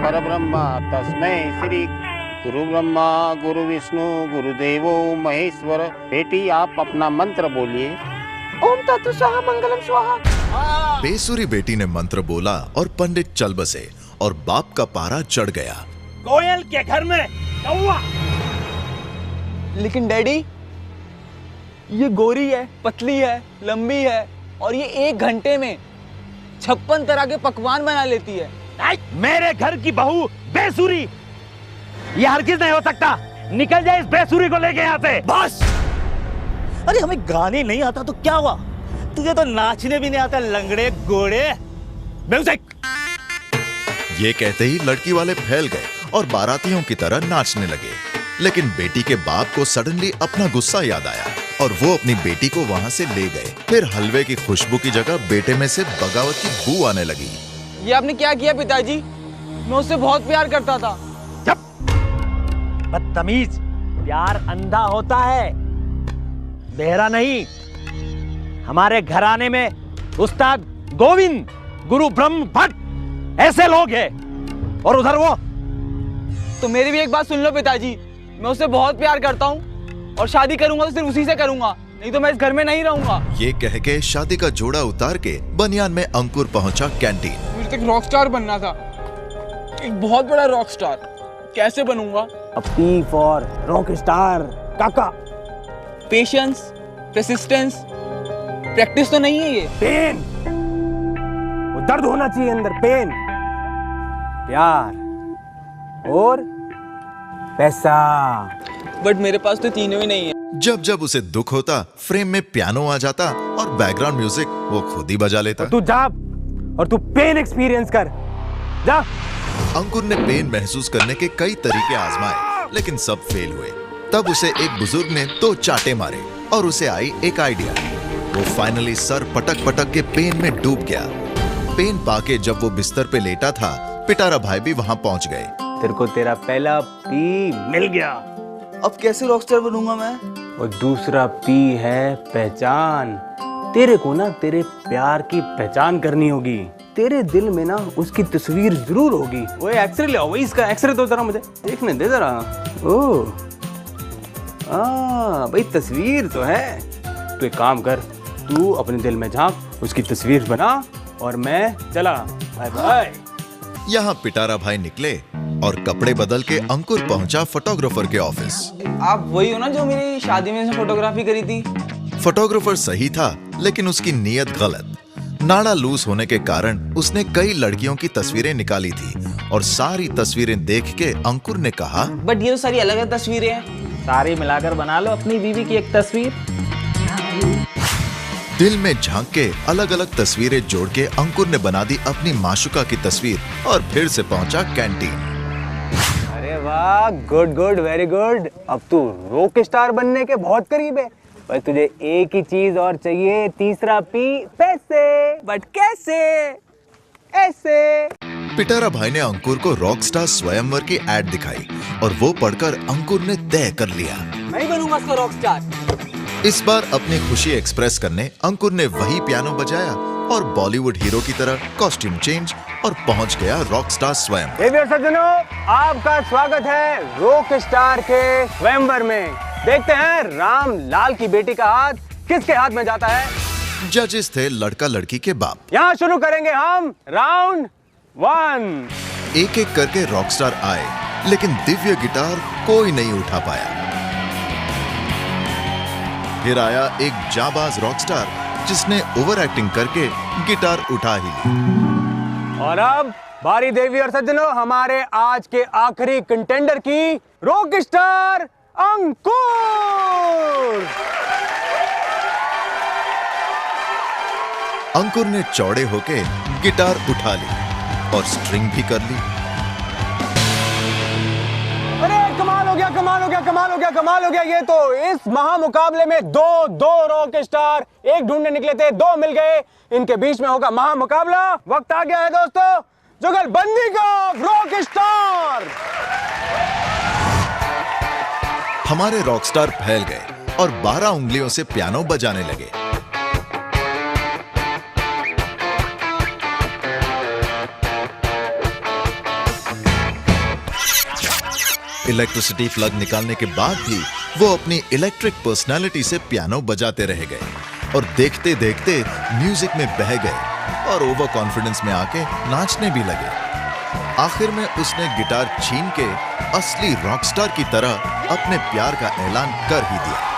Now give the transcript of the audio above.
परब्रह्म तस्मै श्री गुरु ब्रह्मा गुरु विष्णु गुरुदेवो महेश्वर। बेटी आप अपना मंत्र बोलिए। ओम तत्व स्वाहा मंगलम स्वाहा। बेसुरी बेटी ने मंत्र बोला और पंडित चल बसे और बाप का पारा चढ़ गया। कोयल के घर में कौवा। लेकिन डैडी, ये गोरी है, पतली है, लंबी है और ये 1 घंटे में 56 तरह के पकवान बना लेती है। मेरे घर की बहू बेसुरी, ये हरगिज नहीं हो सकता। निकल जाए इस बेसुरी को लेके यहाँ से। बस। अरे हमें गाने नहीं आता तो क्या हुआ, तुझे तो नाचने भी नहीं आता लंगड़े घोड़े। म्यूजिक। ये कहते ही लड़की वाले फैल गए और बारातियों की तरह नाचने लगे। लेकिन बेटी के बाप को सडनली अपना गुस्सा याद आया और वो अपनी बेटी को वहां से ले गए। फिर हलवे की खुशबू की जगह बेटे में से बगावत की बू आने लगी। ये आपने क्या किया पिताजी? मैं उससे बहुत प्यार करता था। जब बदतमीज, प्यार अंधा होता है, बहरा नहीं। हमारे घराने में उस्ताद गोविंद, गुरु ब्रह्म भट्ट ऐसे लोग हैं। और उधर वो। तो मेरी भी एक बात सुन लो पिताजी, मैं उससे बहुत प्यार करता हूँ और शादी करूंगा तो सिर्फ उसी से करूंगा, नहीं तो मैं इस घर में नहीं रहूंगा। ये कह के शादी का जोड़ा उतार के बनियान में अंकुर पहुंचा कैंटीन। मुझे तो एक रॉक स्टार बनना था, एक बहुत बड़ा रॉक स्टार। कैसे बनूंगा? पी फॉर रॉक स्टार काका। पेशेंस, रेसिस्टेंस, प्रैक्टिस तो नहीं है ये। पेन, वो दर्द होना चाहिए अंदर। पेन, प्यार और पैसा। बट मेरे पास तो तीनों ही नहीं है। जब जब उसे दुख होता, फ्रेम में पियानो आ जाता और बैकग्राउंड म्यूजिक वो खुद ही बजा लेता। तू जा और तू पेन एक्सपीरियंस कर, जा। अंकुर ने पेन महसूस करने के कई तरीके आजमाए, लेकिन सब फेल हुए। तब उसे एक बुजुर्ग ने 2 चांटे मारे और उसे आई एक आइडिया। वो फाइनली सर पटक पटक के पेन में डूब गया। पेन पाके जब वो बिस्तर पे लेटा था, पिटारा भाई भी वहां पहुंच गए। तेरे को तेरा पहला पी मिल गया। अब कैसे रॉकस्टार बनूंगा मैं? और दूसरा पी है पहचान। तेरे को ना तेरे प्यार की पहचान करनी होगी। तेरे दिल में ना उसकी तस्वीर जरूर होगी। वो एक्सरे ले आओ, इसका एक्सरे तो जरा मुझे देखने दे जरा। ओह, भाई तस्वीर तो है। तू एक काम कर, तू अपने दिल में झांक, उसकी तस्वीर बना और मैं चला। Bye bye. यहाँ पिटारा भाई निकले और कपड़े बदल के अंकुर पहुंचा फोटोग्राफर के ऑफिस। आप वही हो ना जो मेरी शादी में फोटोग्राफी करी थी? फोटोग्राफर सही था, लेकिन उसकी नीयत गलत। नाड़ा लूज होने के कारण उसने कई लड़कियों की तस्वीरें निकाली थी और सारी तस्वीरें देख के अंकुर ने कहा, बट ये तो सारी अलग अलग तस्वीरें हैं। सारी मिलाकर बना लो अपनी बीवी की एक तस्वीर। दिल में झांक के अलग अलग तस्वीरें जोड़ के अंकुर ने बना दी अपनी माशुका की तस्वीर और फिर से पहुंचा कैंटीन। अरे वाह, गुड गुड, वेरी गुड। अब तू रॉक स्टार बनने के बहुत करीब है। पर तुझे एक ही चीज और चाहिए, तीसरा पी, पैसे। बट कैसे? ऐसे। पिटारा भाई ने अंकुर को रॉकस्टार स्वयंवर की एड दिखाई और वो पढ़कर अंकुर ने तय कर लिया, मैं ही बनूंगा इसका रॉक स्टार। इस बार अपनी खुशी एक्सप्रेस करने अंकुर ने वही पियानो बजाया और बॉलीवुड हीरो की तरह कॉस्ट्यूम चेंज और पहुंच गया रॉकस्टार स्वयं। देवियों सज्जनों, आपका स्वागत है रॉक स्टार के स्वयंवर में। देखते हैं राम लाल की बेटी का हाथ किसके हाथ में जाता है। जजेस थे लड़का लड़की के बाप। यहाँ शुरू करेंगे हम राउंड 1। एक एक करके रॉकस्टार आए, लेकिन दिव्य गिटार कोई नहीं उठा पाया। फिर आया एक जाबाज रॉकस्टार जिसने ओवर एक्टिंग करके गिटार उठा ही ली। और अब बारी देवी और सज्जनों हमारे आज के आखिरी कंटेंडर की, रॉक स्टार अंकुर। अंकुर ने चौड़े होके गिटार उठा ली और स्ट्रिंग भी कर ली। अरे कमाल हो गया, कमाल हो गया, कमाल हो गया, कमाल हो गया। ये तो इस महामुकाबले में दो रॉक स्टार एक ढूंढने निकले थे, 2 मिल गए। इनके बीच में होगा महामुकाबला। वक्त आ गया है दोस्तों, जुगलबंदी का रॉक स्टार। हमारे रॉकस्टार फैल गए और 12 उंगलियों से पियानो बजाने लगे। इलेक्ट्रिसिटी प्लग निकालने के बाद भी वो अपनी इलेक्ट्रिक पर्सनालिटी से पियानो बजाते रह गए और देखते देखते म्यूजिक में बह गए और ओवर कॉन्फिडेंस में आके नाचने भी लगे। आखिर में उसने गिटार छीन के असली रॉकस्टार की तरह अपने प्यार का ऐलान कर ही दिया।